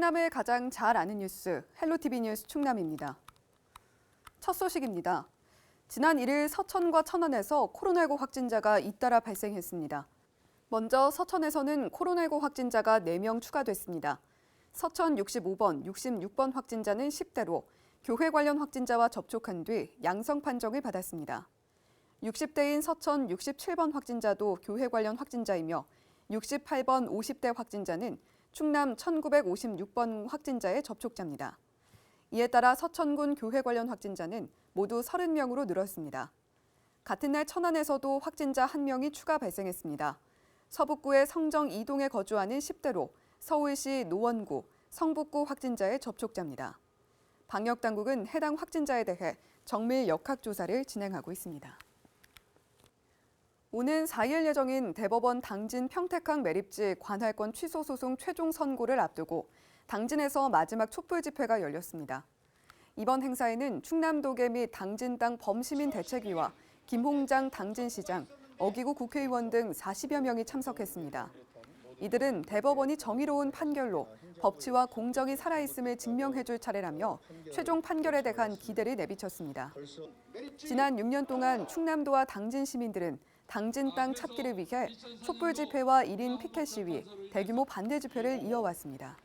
충남을 가장 잘 아는 뉴스, 헬로티비 뉴스 충남입니다. 첫 소식입니다. 지난 1일 서천과 천안에서 코로나19 확진자가 잇따라 발생했습니다. 먼저 서천에서는 코로나19 확진자가 4명 추가됐습니다. 서천 65번, 66번 확진자는 10대로 교회 관련 확진자와 접촉한 뒤 양성 판정을 받았습니다. 60대인 서천 67번 확진자도 교회 관련 확진자이며 68번, 50대 확진자는 충남 1956번 확진자의 접촉자입니다. 이에 따라 서천군 교회 관련 확진자는 모두 30명으로 늘었습니다. 같은 날 천안에서도 확진자 1명이 추가 발생했습니다. 서북구의 성정 2동에 거주하는 10대로 서울시 노원구, 성북구 확진자의 접촉자입니다. 방역당국은 해당 확진자에 대해 정밀 역학조사를 진행하고 있습니다. 오는 4일 예정인 대법원 당진 평택항 매립지 관할권 취소 소송 최종 선고를 앞두고 당진에서 마지막 촛불 집회가 열렸습니다. 이번 행사에는 충남도계 및 당진당 범시민 대책위와 김홍장 당진시장, 어기구 국회의원 등 40여 명이 참석했습니다. 이들은 대법원이 정의로운 판결로 법치와 공정이 살아있음을 증명해줄 차례라며 최종 판결에 대한 기대를 내비쳤습니다. 지난 6년 동안 충남도와 당진 시민들은 당진 땅 찾기를 위해 촛불 집회와 1인 피켓 시위, 대규모 반대 집회를 이어왔습니다.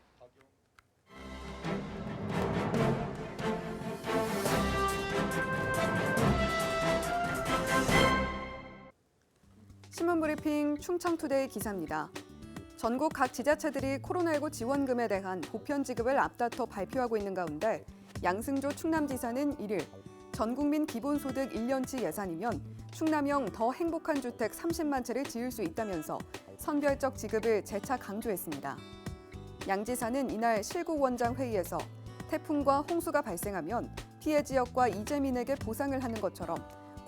신문브리핑 충청투데이 기사입니다. 전국 각 지자체들이 코로나19 지원금에 대한 보편 지급을 앞다퉈 발표하고 있는 가운데 양승조 충남지사는 1일 전국민 기본소득 1년치 예산이면 충남형 더 행복한 주택 30만 채를 지을 수 있다면서 선별적 지급을 재차 강조했습니다. 양 지사는 이날 실구원장 회의에서 태풍과 홍수가 발생하면 피해 지역과 이재민에게 보상을 하는 것처럼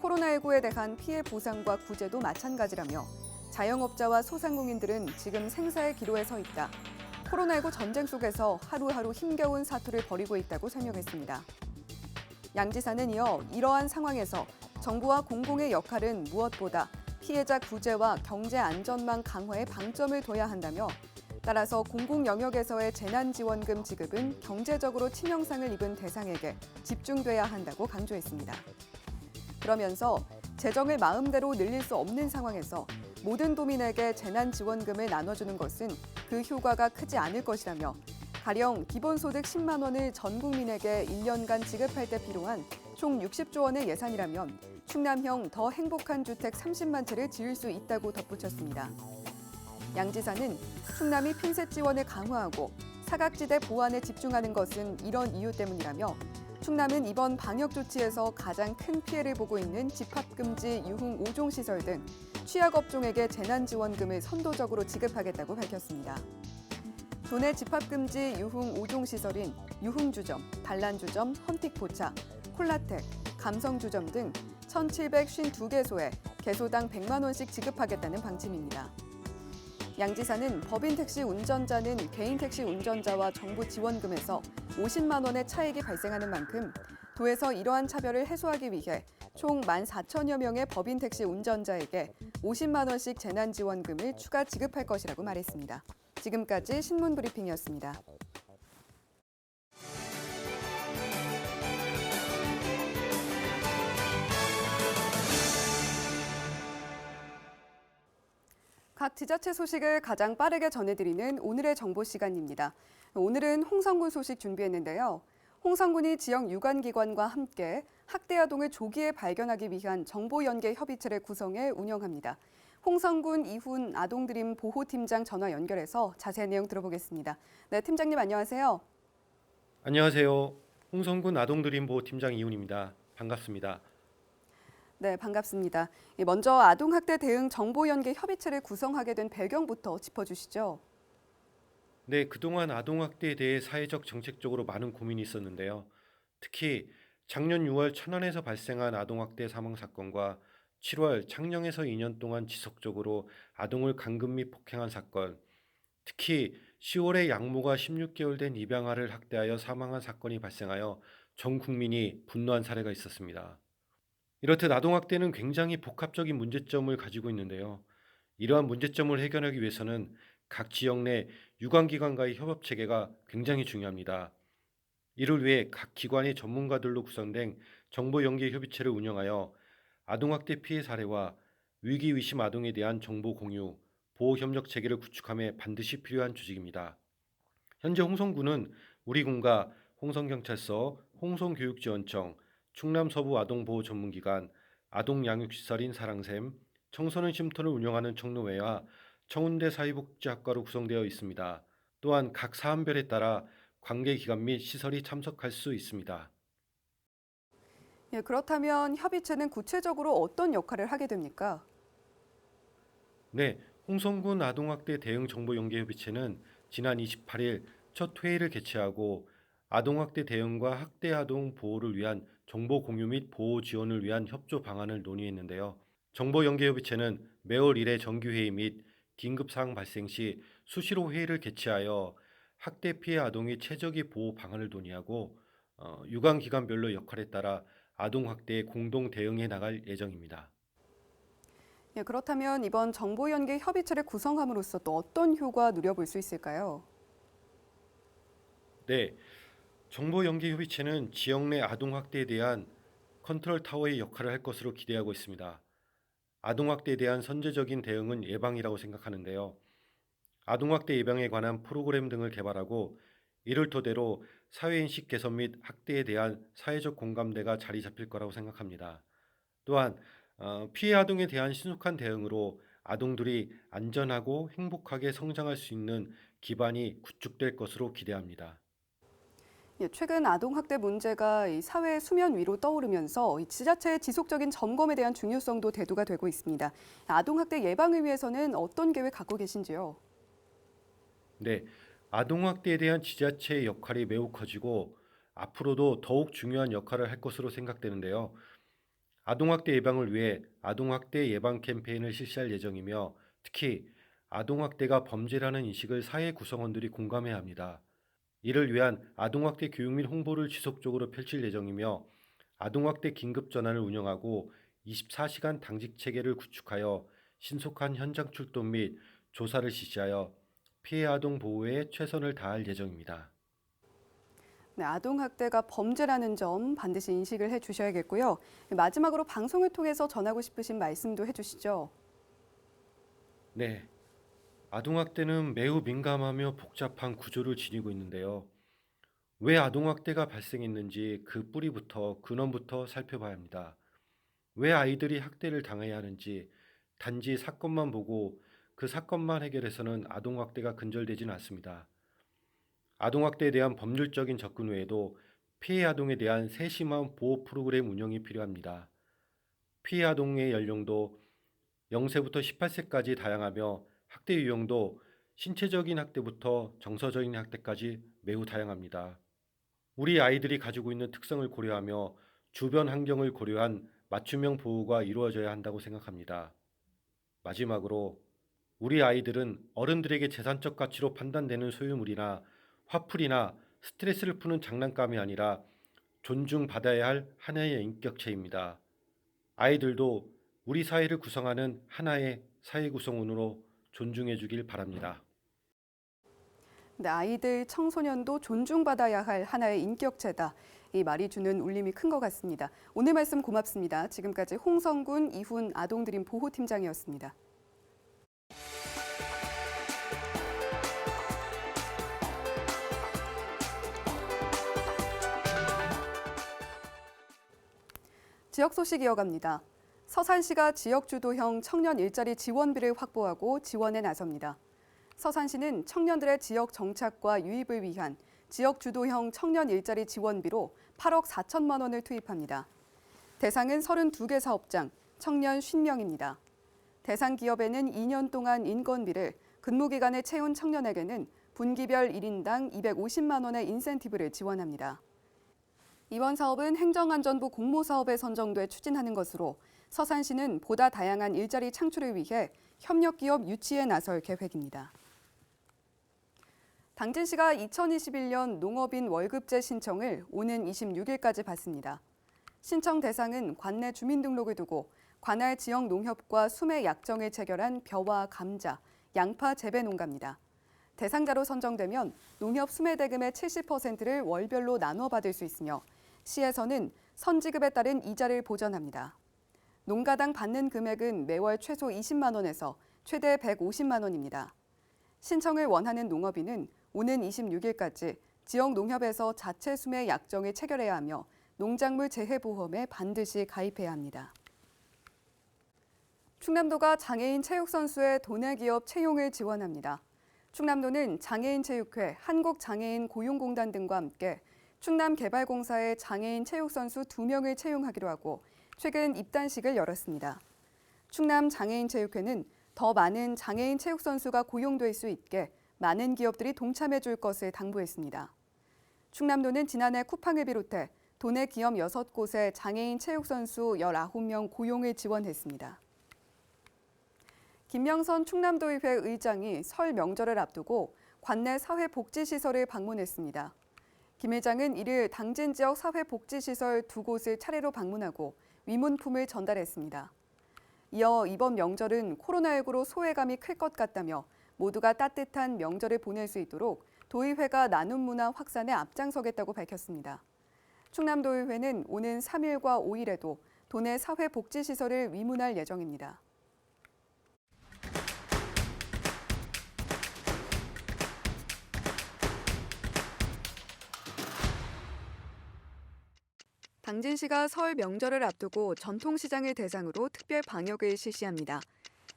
코로나19에 대한 피해 보상과 구제도 마찬가지라며 자영업자와 소상공인들은 지금 생사의 기로에 서 있다. 코로나19 전쟁 속에서 하루하루 힘겨운 사투를 벌이고 있다고 설명했습니다. 양 지사는 이어 이러한 상황에서 정부와 공공의 역할은 무엇보다 피해자 구제와 경제 안전망 강화에 방점을 둬야 한다며 따라서 공공 영역에서의 재난지원금 지급은 경제적으로 치명상을 입은 대상에게 집중돼야 한다고 강조했습니다. 그러면서 재정을 마음대로 늘릴 수 없는 상황에서 모든 도민에게 재난지원금을 나눠주는 것은 그 효과가 크지 않을 것이라며 가령 기본소득 10만 원을 전 국민에게 1년간 지급할 때 필요한 총 60조 원의 예산이라면 충남형 더 행복한 주택 30만 채를 지을 수 있다고 덧붙였습니다. 양 지사는 충남이 핀셋 지원을 강화하고 사각지대 보완에 집중하는 것은 이런 이유 때문이라며 충남은 이번 방역 조치에서 가장 큰 피해를 보고 있는 집합금지 유흥 5종 시설 등 취약업종에게 재난지원금을 선도적으로 지급하겠다고 밝혔습니다. 도내 집합금지 유흥 5종 시설인 유흥주점, 단란주점, 헌틱포차, 콜라텍, 감성주점 등 1,752개소에 개소당 100만 원씩 지급하겠다는 방침입니다. 양 지사는 법인 택시 운전자는 개인 택시 운전자와 정부 지원금에서 50만 원의 차익이 발생하는 만큼 도에서 이러한 차별을 해소하기 위해 총 14,000여 명의 법인 택시 운전자에게 50만 원씩 재난지원금을 추가 지급할 것이라고 말했습니다. 지금까지 신문브리핑이었습니다. 각 지자체 소식을 가장 빠르게 전해드리는 오늘의 정보 시간입니다. 오늘은 홍성군 소식 준비했는데요. 홍성군이 지역 유관기관과 함께 학대 아동을 조기에 발견하기 위한 정보연계 협의체를 구성해 운영합니다. 홍성군 이훈 아동드림 보호팀장 전화 연결해서 자세한 내용 들어보겠습니다. 네, 팀장님 안녕하세요. 안녕하세요. 홍성군 아동드림 보호팀장 이훈입니다. 반갑습니다. 네, 반갑습니다. 먼저 아동학대 대응 정보연계 협의체를 구성하게 된 배경부터 짚어주시죠. 네, 그동안 아동학대에 대해 사회적 정책적으로 많은 고민이 있었는데요. 특히 작년 6월 천안에서 발생한 아동학대 사망 사건과 7월 창녕에서 2년 동안 지속적으로 아동을 감금 및 폭행한 사건, 특히 10월에 양모가 16개월 된 입양아를 학대하여 사망한 사건이 발생하여 전 국민이 분노한 사례가 있었습니다. 이렇듯 아동학대는 굉장히 복합적인 문제점을 가지고 있는데요. 이러한 문제점을 해결하기 위해서는 각 지역 내 유관기관과의 협업 체계가 굉장히 중요합니다. 이를 위해 각 기관의 전문가들로 구성된 정보연계협의체를 운영하여 아동학대 피해 사례와 위기 의심 아동에 대한 정보 공유, 보호 협력 체계를 구축함에 반드시 필요한 조직입니다. 현재 홍성군은 우리 군과 홍성경찰서, 홍성교육지원청, 충남서부 아동보호 전문기관, 아동양육시설인 사랑샘, 청소년 쉼터를 운영하는 청노회와 청운대 사회복지학과로 구성되어 있습니다. 또한 각 사안별에 따라 관계기관 및 시설이 참석할 수 있습니다. 예, 그렇다면 협의체는 구체적으로 어떤 역할을 하게 됩니까? 네, 홍성군 아동학대 대응 정보연계협의체는 지난 28일 첫 회의를 개최하고 아동학대 대응과 학대 아동 보호를 위한 정보 공유 및 보호 지원을 위한 협조 방안을 논의했는데요. 정보연계협의체는 매월 1회 정기회의 및 긴급사항 발생 시 수시로 회의를 개최하여 학대 피해 아동의 최적의 보호 방안을 논의하고 유관기관별로 역할에 따라 아동학대에 공동 대응해 나갈 예정입니다. 예, 그렇다면 이번 정보연계 협의체를 구성함으로써 또 어떤 효과 누려볼 수 있을까요? 네, 정보연계협의체는 지역 내 아동학대에 대한 컨트롤 타워의 역할을 할 것으로 기대하고 있습니다. 아동학대에 대한 선제적인 대응은 예방이라고 생각하는데요. 아동학대 예방에 관한 프로그램 등을 개발하고 이를 토대로 사회인식 개선 및 학대에 대한 사회적 공감대가 자리 잡힐 거라고 생각합니다. 또한 피해 아동에 대한 신속한 대응으로 아동들이 안전하고 행복하게 성장할 수 있는 기반이 구축될 것으로 기대합니다. 예, 최근 아동학대 문제가 이 사회 수면 위로 떠오르면서 이 지자체의 지속적인 점검에 대한 중요성도 대두가 되고 있습니다. 아동학대 예방을 위해서는 어떤 계획 갖고 계신지요? 네, 아동학대에 대한 지자체의 역할이 매우 커지고 앞으로도 더욱 중요한 역할을 할 것으로 생각되는데요. 아동학대 예방을 위해 아동학대 예방 캠페인을 실시할 예정이며 특히 아동학대가 범죄라는 인식을 사회 구성원들이 공감해야 합니다. 이를 위한 아동학대 교육 및 홍보를 지속적으로 펼칠 예정이며 아동학대 긴급전환을 운영하고 24시간 당직 체계를 구축하여 신속한 현장 출동 및 조사를 실시하여 피해 아동 보호에 최선을 다할 예정입니다. 네, 아동학대가 범죄라는 점 반드시 인식을 해 주셔야겠고요. 마지막으로 방송을 통해서 전하고 싶으신 말씀도 해 주시죠. 네, 아동학대는 매우 민감하며 복잡한 구조를 지니고 있는데요. 왜 아동학대가 발생했는지 그 뿌리부터 근원부터 살펴봐야 합니다. 왜 아이들이 학대를 당해야 하는지 단지 사건만 보고 그 사건만 해결해서는 아동학대가 근절되지는 않습니다. 아동학대에 대한 법률적인 접근 외에도 피해 아동에 대한 세심한 보호 프로그램 운영이 필요합니다. 피해 아동의 연령도 0세부터 18세까지 다양하며 학대 유형도 신체적인 학대부터 정서적인 학대까지 매우 다양합니다. 우리 아이들이 가지고 있는 특성을 고려하며 주변 환경을 고려한 맞춤형 보호가 이루어져야 한다고 생각합니다. 마지막으로 우리 아이들은 어른들에게 재산적 가치로 판단되는 소유물이나 화풀이나 스트레스를 푸는 장난감이 아니라 존중받아야 할 하나의 인격체입니다. 아이들도 우리 사회를 구성하는 하나의 사회 구성원으로 존중해 주길 바랍니다. 네, 아이들, 청소년도 존중받아야 할 하나의 인격체다. 이 말이 주는 울림이 큰 것 같습니다. 오늘 말씀 고맙습니다. 지금까지 홍성군 이훈 아동드림 보호팀장이었습니다. 지역 소식 이어갑니다. 서산시가 지역주도형 청년 일자리 지원비를 확보하고 지원에 나섭니다. 서산시는 청년들의 지역 정착과 유입을 위한 지역주도형 청년 일자리 지원비로 8억 4천만 원을 투입합니다. 대상은 32개 사업장, 청년 50명입니다. 대상 기업에는 2년 동안 인건비를, 근무기간에 채운 청년에게는 분기별 1인당 250만 원의 인센티브를 지원합니다. 이번 사업은 행정안전부 공모사업에 선정돼 추진하는 것으로 서산시는 보다 다양한 일자리 창출을 위해 협력기업 유치에 나설 계획입니다. 당진시가 2021년 농업인 월급제 신청을 오는 26일까지 받습니다. 신청 대상은 관내 주민등록을 두고 관할 지역 농협과 수매 약정을 체결한 벼와 감자, 양파 재배 농가입니다. 대상자로 선정되면 농협 수매대금의 70%를 월별로 나눠 받을 수 있으며 시에서는 선지급에 따른 이자를 보전합니다. 농가당 받는 금액은 매월 최소 20만 원에서 최대 150만 원입니다. 신청을 원하는 농업인은 오는 26일까지 지역 농협에서 자체 수매 약정을 체결해야 하며 농작물 재해보험에 반드시 가입해야 합니다. 충남도가 장애인 체육선수의 도내 기업 채용을 지원합니다. 충남도는 장애인체육회, 한국장애인 고용공단 등과 함께 충남개발공사의 장애인 체육선수 2명을 채용하기로 하고 최근 입단식을 열었습니다. 충남장애인체육회는 더 많은 장애인 체육선수가 고용될 수 있게 많은 기업들이 동참해 줄 것을 당부했습니다. 충남도는 지난해 쿠팡을 비롯해 도내 기업 6곳에 장애인 체육선수 19명 고용을 지원했습니다. 김명선 충남도의회 의장이 설 명절을 앞두고 관내 사회복지시설을 방문했습니다. 김 회장은 이를 당진 지역 사회복지시설 2곳을 차례로 방문하고 위문품을 전달했습니다. 이어 이번 명절은 코로나19로 소외감이 클 것 같다며 모두가 따뜻한 명절을 보낼 수 있도록 도의회가 나눔 문화 확산에 앞장서겠다고 밝혔습니다. 충남도의회는 오는 3일과 5일에도 도내 사회복지시설을 위문할 예정입니다. 당진시가 설 명절을 앞두고 전통시장을 대상으로 특별 방역을 실시합니다.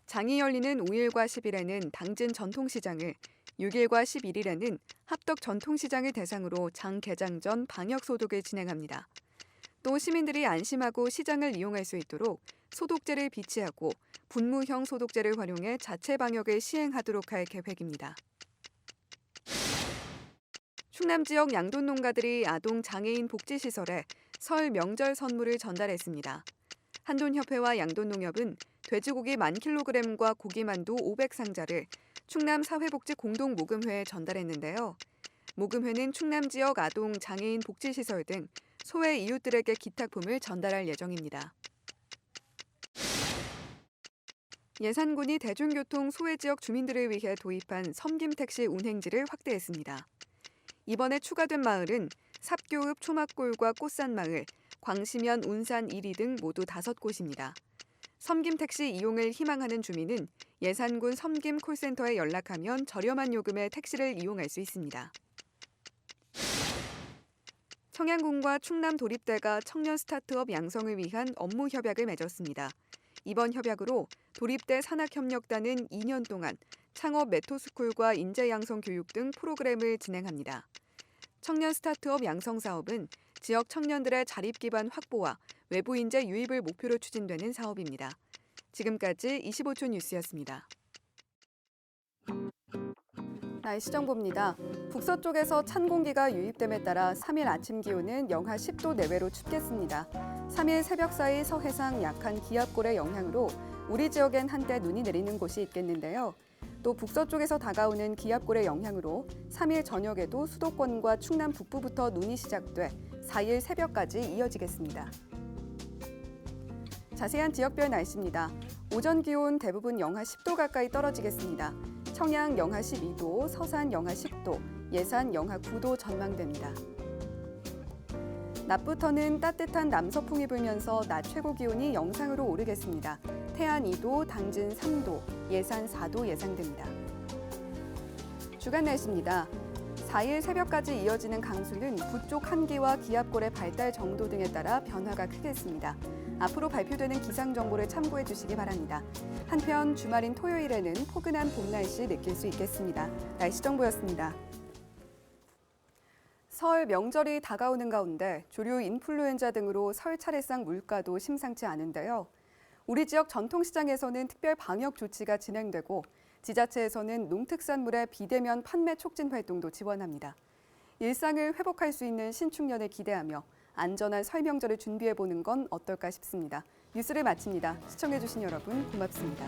장이 열리는 5일과 10일에는 당진 전통시장을, 6일과 11일에는 합덕 전통시장을 대상으로 장 개장 전 방역 소독을 진행합니다. 또 시민들이 안심하고 시장을 이용할 수 있도록 소독제를 비치하고 분무형 소독제를 활용해 자체 방역을 시행하도록 할 계획입니다. 충남 지역 양돈 농가들이 아동 장애인 복지시설에 설 명절 선물을 전달했습니다. 한돈협회와 양돈농협은 돼지고기 10,000kg과 고기만두 500상자를 충남 사회복지 공동모금회에 전달했는데요. 모금회는 충남 지역 아동 장애인 복지시설 등 소외 이웃들에게 기탁품을 전달할 예정입니다. 예산군이 대중교통 소외 지역 주민들을 위해 도입한 섬김택시 운행지를 확대했습니다. 이번에 추가된 마을은 삽교읍 초막골과 꽃산마을, 광시면 운산 1리 등 모두 5곳입니다. 섬김택시 이용을 희망하는 주민은 예산군 섬김 콜센터에 연락하면 저렴한 요금에 택시를 이용할 수 있습니다. 청양군과 충남도립대가 청년 스타트업 양성을 위한 업무 협약을 맺었습니다. 이번 협약으로 도립대 산학협력단은 2년 동안 창업 메토스쿨과 인재양성 교육 등 프로그램을 진행합니다. 청년 스타트업 양성 사업은 지역 청년들의 자립 기반 확보와 외부 인재 유입을 목표로 추진되는 사업입니다. 지금까지 25초 뉴스였습니다. 날씨 정보입니다. 북서쪽에서 찬 공기가 유입됨에 따라 3일 아침 기온은 영하 10도 내외로 춥겠습니다. 3일 새벽 사이 서해상 약한 기압골의 영향으로 우리 지역엔 한때 눈이 내리는 곳이 있겠는데요. 또 북서쪽에서 다가오는 기압골의 영향으로 3일 저녁에도 수도권과 충남 북부부터 눈이 시작돼 4일 새벽까지 이어지겠습니다. 자세한 지역별 날씨입니다. 오전 기온 대부분 영하 10도 가까이 떨어지겠습니다. 청양 영하 12도, 서산 영하 10도, 예산 영하 9도 전망됩니다. 낮부터는 따뜻한 남서풍이 불면서 낮 최고 기온이 영상으로 오르겠습니다. 태안 2도, 당진 3도, 예산 4도 예상됩니다. 주간 날씨입니다. 4일 새벽까지 이어지는 강수는 북쪽 한기와 기압골의 발달 정도 등에 따라 변화가 크겠습니다. 앞으로 발표되는 기상 정보를 참고해 주시기 바랍니다. 한편 주말인 토요일에는 포근한 봄 날씨 느낄 수 있겠습니다. 날씨 정보였습니다. 설 명절이 다가오는 가운데 조류 인플루엔자 등으로 설 차례상 물가도 심상치 않은데요. 우리 지역 전통시장에서는 특별 방역 조치가 진행되고 지자체에서는 농특산물의 비대면 판매 촉진 활동도 지원합니다. 일상을 회복할 수 있는 신축년을 기대하며 안전한 설 명절을 준비해보는 건 어떨까 싶습니다. 뉴스를 마칩니다. 시청해주신 여러분 고맙습니다.